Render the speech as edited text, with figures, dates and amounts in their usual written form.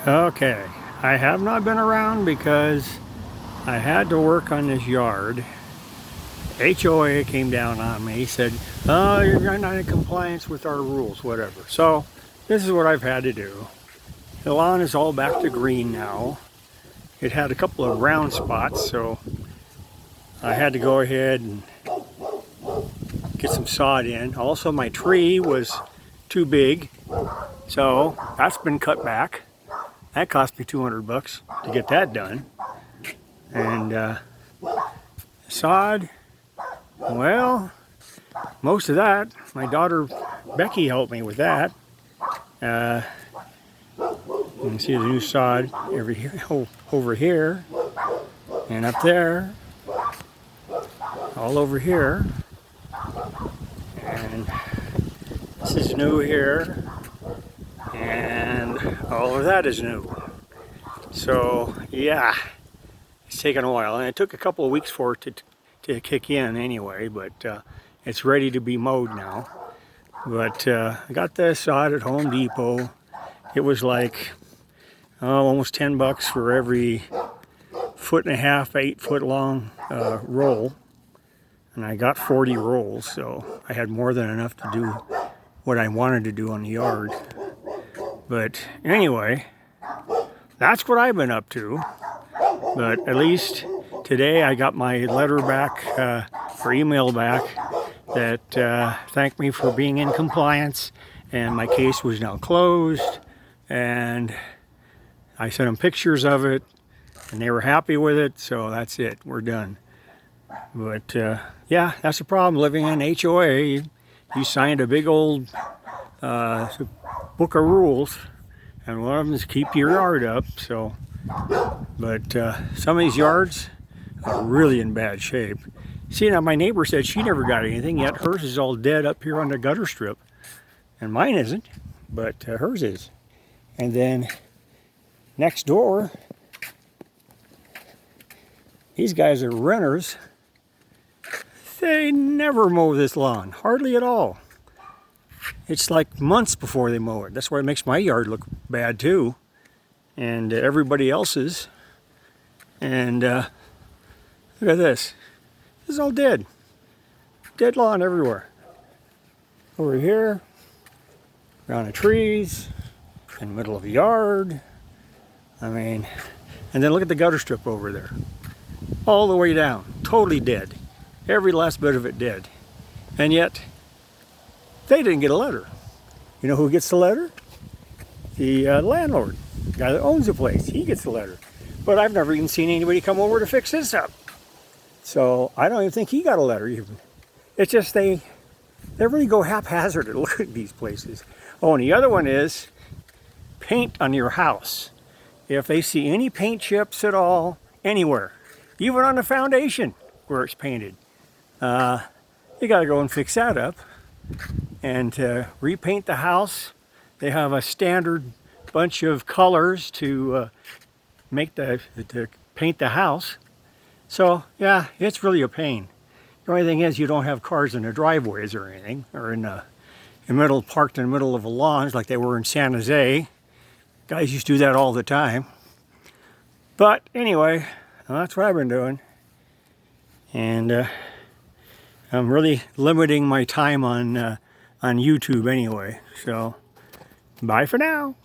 Okay, I have not been around because I had to work on this yard. HOA came down on me, said, oh, you're not in compliance with our rules, whatever. So this is what I've had to do. The lawn is all back to green now. It had a couple of round spots, so I had to go ahead and get some sod in. Also, my tree was too big, so that's been cut back. That cost me 200 bucks to get that done. And sod, well, most of that, my daughter Becky helped me with that. You can see the new sod over here and up there, all over here. And this is new here, and all of that is new. So yeah, it's taken a while, and it took a couple of weeks for it to kick in anyway, but it's ready to be mowed now. But I got the sod at Home Depot. It was like almost 10 bucks for every 1.5 to 8 foot long roll, and I got 40 rolls, so I had more than enough to do what I wanted to do on the yard. But anyway, that's what I've been up to. But at least today I got my letter back, or email back, that thanked me for being in compliance, and my case was now closed. And I sent them pictures of it, and they were happy with it, so that's it. We're done. But yeah, that's the problem living in HOA. You signed a big old book of rules, and one of them is keep your yard up. So, but some of these yards are really in bad shape. See, now my neighbor said she never got anything, yet hers is all dead up here on the gutter strip, and mine isn't, but hers is. And then next door, these guys are renters. They never mow this lawn, hardly at all. It's like months before they mow it. That's why it makes my yard look bad too, and everybody else's. And look at this. This is all dead. Dead lawn everywhere. Over here, around the trees, in the middle of the yard. I mean, and then look at the gutter strip over there. All the way down, totally dead. Every last bit of it dead. And yet, they didn't get a letter. You know who gets the letter? The landlord, the guy that owns the place. He gets the letter. But I've never even seen anybody come over to fix this up. So I don't even think he got a letter even. It's just they really go haphazard to look at these places. Oh, and the other one is paint on your house. If they see any paint chips at all, anywhere, even on the foundation where it's painted, you got to go and fix that up and repaint the house. They have a standard bunch of colors to paint the house. So yeah, it's really a pain. The only thing is you don't have cars in the driveways or anything, or parked in the middle of the lawns like they were in San Jose. Guys used to do that all the time. But anyway, that's what I've been doing. And I'm really limiting my time on YouTube anyway. So bye for now.